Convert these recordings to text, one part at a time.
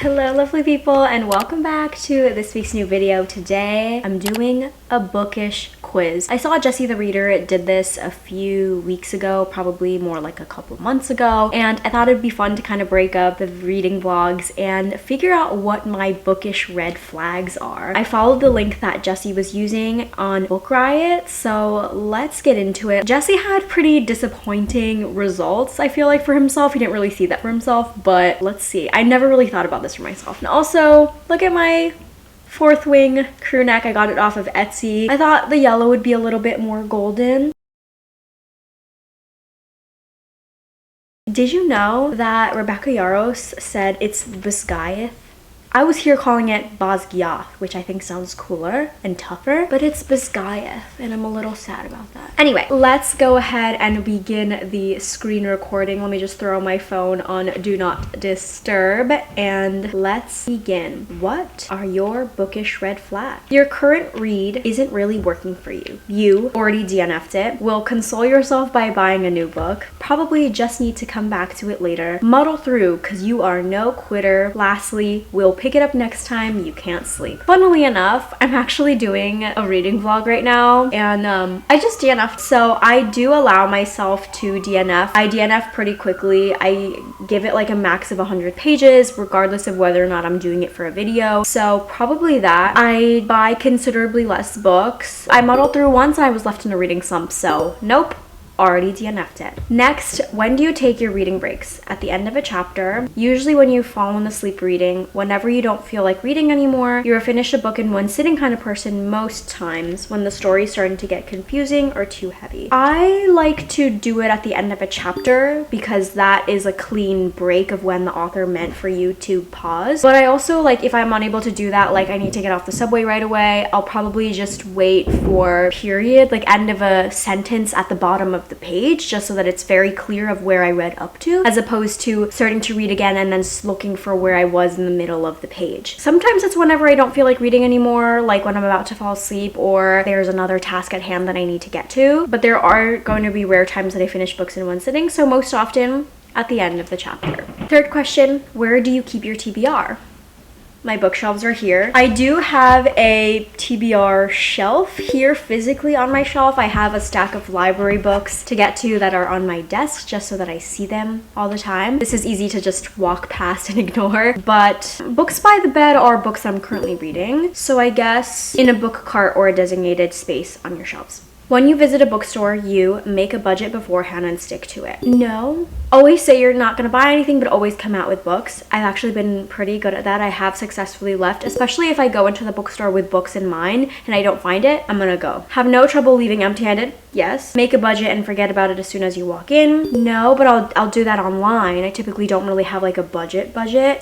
Hello lovely people, and welcome back to this week's new video. Today I'm doing a bookish quiz. I saw Jessie the Reader did this a few weeks ago, probably more like a couple months ago, and I thought it'd be fun to kind of break up the reading vlogs and figure out what my bookish red flags are. I followed the link that Jessie was using on Book Riot, so let's get into it. Jessie had pretty disappointing results, I feel like, for himself. He didn't really see that for himself, but let's see. I never really thought about this for myself. And also, look at my fourth wing crew neck. I got it off of Etsy. I thought the yellow would be a little bit more golden. Did you know that Rebecca Yaros said it's Bisgayeth? I was here calling it Basgiath, which I think sounds cooler and tougher, but it's Bisgayeth, and I'm a little sad about that. Anyway, let's go ahead and begin the screen recording. Let me just throw my phone on Do Not Disturb, and let's begin. What are your bookish red flags? Your current read isn't really working for you. You already DNF'd it. Will console yourself by buying a new book. Probably just need to come back to it later. Muddle through, because you are no quitter. Lastly, will pick it up next time you can't sleep. Funnily enough, I'm actually doing a reading vlog right now, and I just DNF'd, so I do allow myself to DNF. I DNF pretty quickly. I give it like a max of 100 pages, regardless of whether or not I'm doing it for a video. So probably that. I buy considerably less books. I muddled through once and I was left in a reading slump, so nope. Already DNF'd it. Next, when do you take your reading breaks? At the end of a chapter. Usually when you've fallen asleep reading, whenever you don't feel like reading anymore. You're a finish a book in one sitting kind of person most times when the story's starting to get confusing or too heavy. I like to do it at the end of a chapter because that is a clean break of when the author meant for you to pause. But I also, like, if I'm unable to do that, like I need to get off the subway right away, I'll probably just wait for period, like end of a sentence at the bottom of the page, just so that it's very clear of where I read up to, as opposed to starting to read again and then looking for where I was in the middle of the page. Sometimes it's whenever I don't feel like reading anymore, like when I'm about to fall asleep or there's another task at hand that I need to get to. But there are going to be rare times that I finish books in one sitting, so most often at the end of the chapter. Third question, where do you keep your TBR? My bookshelves are here. I do have a TBR shelf here physically on my shelf. I have a stack of library books to get to that are on my desk just so that I see them all the time. This is easy to just walk past and ignore, but books by the bed are books I'm currently reading. So I guess in a book cart or a designated space on your shelves. When you visit a bookstore, you make a budget beforehand and stick to it. No. Always say you're not going to buy anything, but always come out with books. I've actually been pretty good at that. I have successfully left, especially if I go into the bookstore with books in mind and I don't find it, I'm gonna go. Have no trouble leaving empty-handed. Yes. Make a budget and forget about it as soon as you walk in. No, but I'll do that online. I typically don't really have like a budget.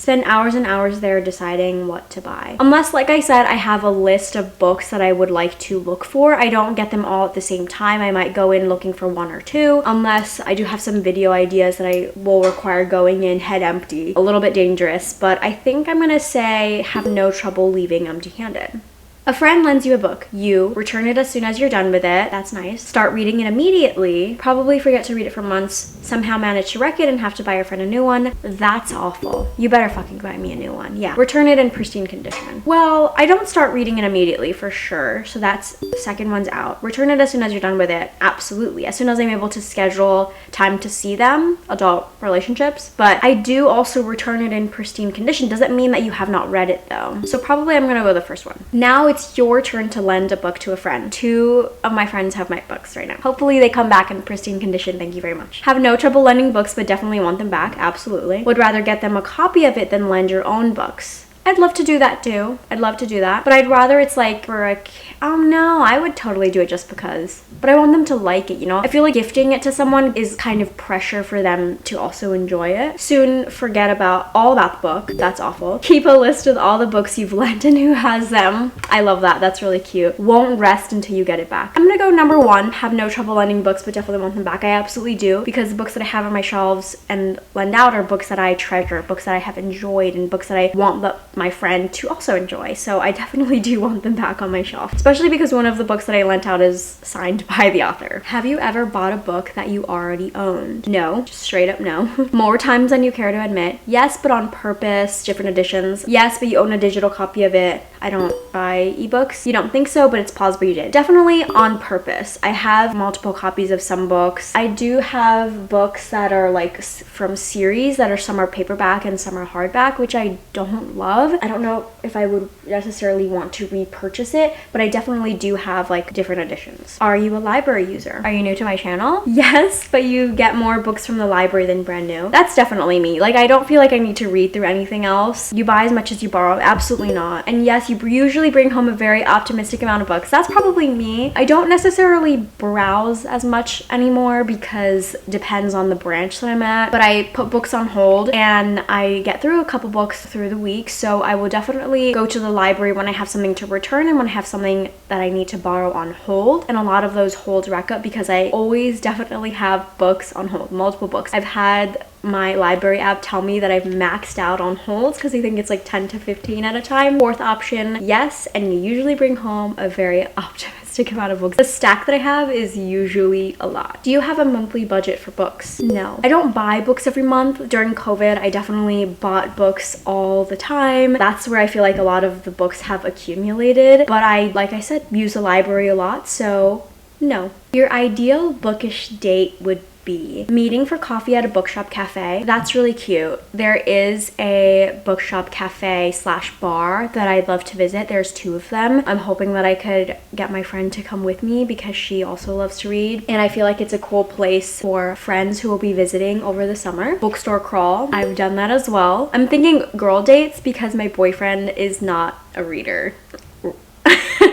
Spend hours and hours there deciding what to buy. Unless, like I said, I have a list of books that I would like to look for. I don't get them all at the same time. I might go in looking for one or two, unless I do have some video ideas that I will require going in head empty. A little bit dangerous, but I think I'm gonna say have no trouble leaving empty-handed. A friend lends you a book. You return it as soon as you're done with it. That's nice. Start reading it immediately. Probably forget to read it for months. Somehow manage to wreck it and have to buy your friend a new one. That's awful. You better fucking buy me a new one. Yeah. Return it in pristine condition. Well, I don't start reading it immediately for sure. So that's the second one's out. Return it as soon as you're done with it. Absolutely. As soon as I'm able to schedule time to see them. Adult relationships. But I do also return it in pristine condition. Doesn't mean that you have not read it though. So probably I'm gonna go with the first one. Now it's your turn to lend a book to a friend. 2 of my friends have my books right now. Hopefully they come back in pristine condition. Thank you very much. Have no trouble lending books, but definitely want them back. Absolutely. Would rather get them a copy of it than lend your own books. I'd love to do that too. I'd love to do that. But I'd rather it's like for a... Oh no, I would totally do it just because. But I want them to like it, you know? I feel like gifting it to someone is kind of pressure for them to also enjoy it. Soon forget all about the book. That's awful. Keep a list with all the books you've lent and who has them. I love that. That's really cute. Won't rest until you get it back. I'm gonna go number 1. Have no trouble lending books, but definitely want them back. I absolutely do, because the books that I have on my shelves and lend out are books that I treasure, books that I have enjoyed, and books that I want the my friend to also enjoy. So I definitely do want them back on my shelf, especially because one of the books that I lent out is signed by the author. Have you ever bought a book that you already owned? No, just straight up no. More times than you care to admit. Yes, but on purpose, different editions. Yes, but you own a digital copy of it. I don't buy ebooks. You don't think so, but it's possible you did. Definitely on purpose. I have multiple copies of some books. I do have books that are like from series that are, some are paperback and some are hardback, which I don't love. I don't know if I would necessarily want to repurchase it, but I definitely do have like different editions. Are you a library user? Are you new to my channel? Yes, but you get more books from the library than brand new. That's definitely me. Like, I don't feel like I need to read through anything else. You buy as much as you borrow. Absolutely not. And yes, you usually bring home a very optimistic amount of books. That's probably me. I don't necessarily browse as much anymore because it depends on the branch that I'm at, but I put books on hold and I get through a couple books through the week. So I will definitely go to the library when I have something to return and when I have something that I need to borrow on hold. And a lot of those holds rack up because I always definitely have books on hold, multiple books. I've had my library app tell me that I've maxed out on holds because I think it's like 10 to 15 at a time. Fourth option, yes, and you usually bring home a very optimistic amount of books. The stack that I have is usually a lot. Do you have a monthly budget for books? No. I don't buy books every month. During COVID, I definitely bought books all the time. That's where I feel like a lot of the books have accumulated, but I, like I said, use the library a lot, so no. Your ideal bookish date would be meeting for coffee at a bookshop cafe. That's really cute. There is a bookshop cafe / bar that I'd love to visit. There's 2 of them. I'm hoping that I could get my friend to come with me because she also loves to read, and I feel like it's a cool place for friends who will be visiting over the summer. Bookstore crawl, I've done that as well. I'm thinking girl dates because my boyfriend is not a reader.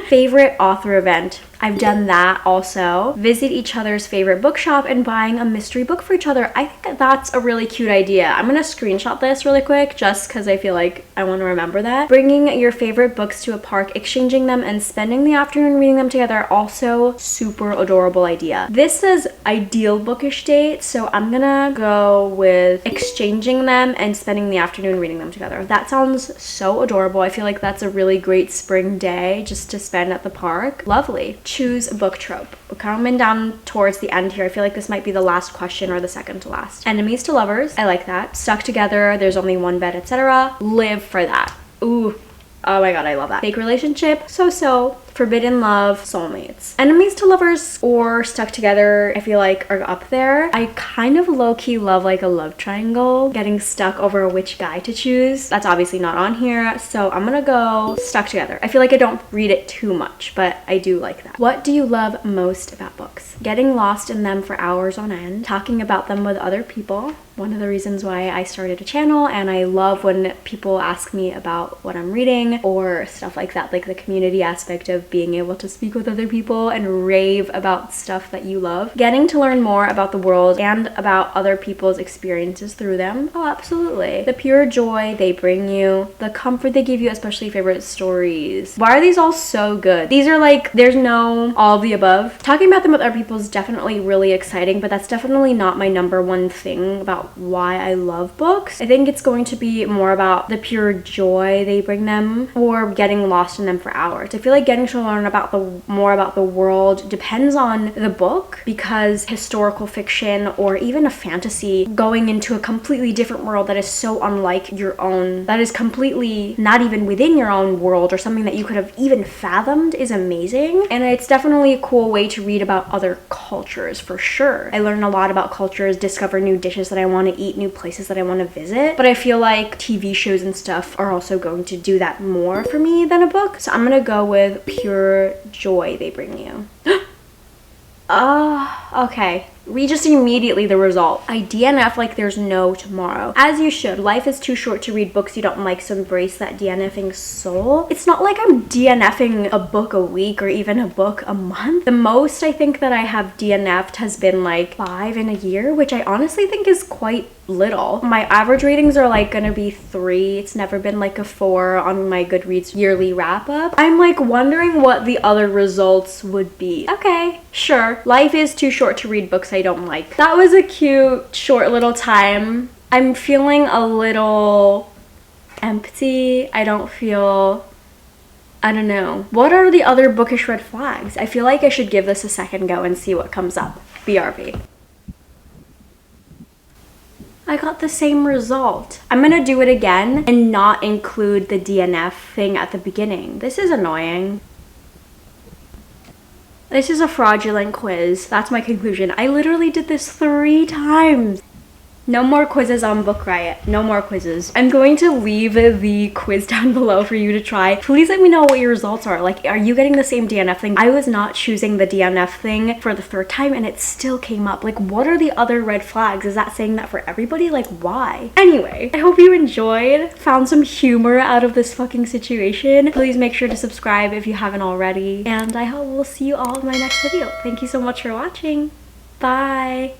Favorite author event. I've done that also. Visit each other's favorite bookshop and buying a mystery book for each other. I think that's a really cute idea. I'm gonna screenshot this really quick just because I feel like I want to remember that. Bringing your favorite books to a park, exchanging them, and spending the afternoon reading them together. Also super adorable idea. This says ideal bookish date, so I'm gonna go with exchanging them and spending the afternoon reading them together. That sounds so adorable. I feel like that's a really great spring day just to spend at the park. Lovely. Choose a book trope. We're coming down towards the end here. I feel like this might be the last question or the second to last. Enemies to lovers. I like that. Stuck together. There's only one bed, etc. Live for that. Ooh. Oh my god, I love that. Fake relationship. So. Forbidden love, soulmates. Enemies to lovers or stuck together, I feel like are up there. I kind of low-key love like a love triangle, getting stuck over which guy to choose. That's obviously not on here, so I'm gonna go stuck together. I feel like I don't read it too much, but I do like that. What do you love most about books? Getting lost in them for hours on end, talking about them with other people. One of the reasons why I started a channel, and I love when people ask me about what I'm reading or stuff like that, like the community aspect of being able to speak with other people and rave about stuff that you love. Getting to learn more about the world and about other people's experiences through them. Oh, absolutely. The pure joy they bring you, the comfort they give you, especially favorite stories. Why are these all so good? These are like, there's no all of the above. Talking about them with other people is definitely really exciting, but that's definitely not my number one thing about why I love books. I think it's going to be more about the pure joy they bring them or getting lost in them for hours. I feel like getting to learn about more about the world depends on the book, because historical fiction or even a fantasy going into a completely different world that is so unlike your own, that is completely not even within your own world or something that you could have even fathomed, is amazing. And it's definitely a cool way to read about other cultures for sure. I learn a lot about cultures, discover new dishes that I want to eat, new places that I want to visit, but I feel like TV shows and stuff are also going to do that more for me than a book. So I'm gonna go with pure joy they bring you. Okay. Read just immediately the result. I DNF like there's no tomorrow. As you should. Life is too short to read books you don't like, so embrace that DNFing soul. It's not like I'm DNFing a book a week or even a book a month. The most I think that I have DNF'd has been like 5 in a year, which I honestly think is quite little. My average ratings are like gonna be 3. It's never been like a 4 on my Goodreads yearly wrap up. I'm like wondering what the other results would be. Okay, sure. Life is too short to read books I don't like. That was a cute, short little time. I'm feeling a little empty. I don't feel, I don't know. What are the other bookish red flags? I feel like I should give this a second go and see what comes up. BRB. I got the same result. I'm gonna do it again and not include the DNF thing at the beginning. This is annoying. This is a fraudulent quiz. That's my conclusion. I literally did this 3 times. No more quizzes on Book Riot. No more quizzes. I'm going to leave the quiz down below for you to try. Please let me know what your results are. Like, are you getting the same DNF thing? I was not choosing the DNF thing for the 3rd time and it still came up. Like, what are the other red flags? Is that saying that for everybody? Like, why? Anyway, I hope you enjoyed, found some humor out of this fucking situation. Please make sure to subscribe if you haven't already. And I hope we'll see you all in my next video. Thank you so much for watching. Bye.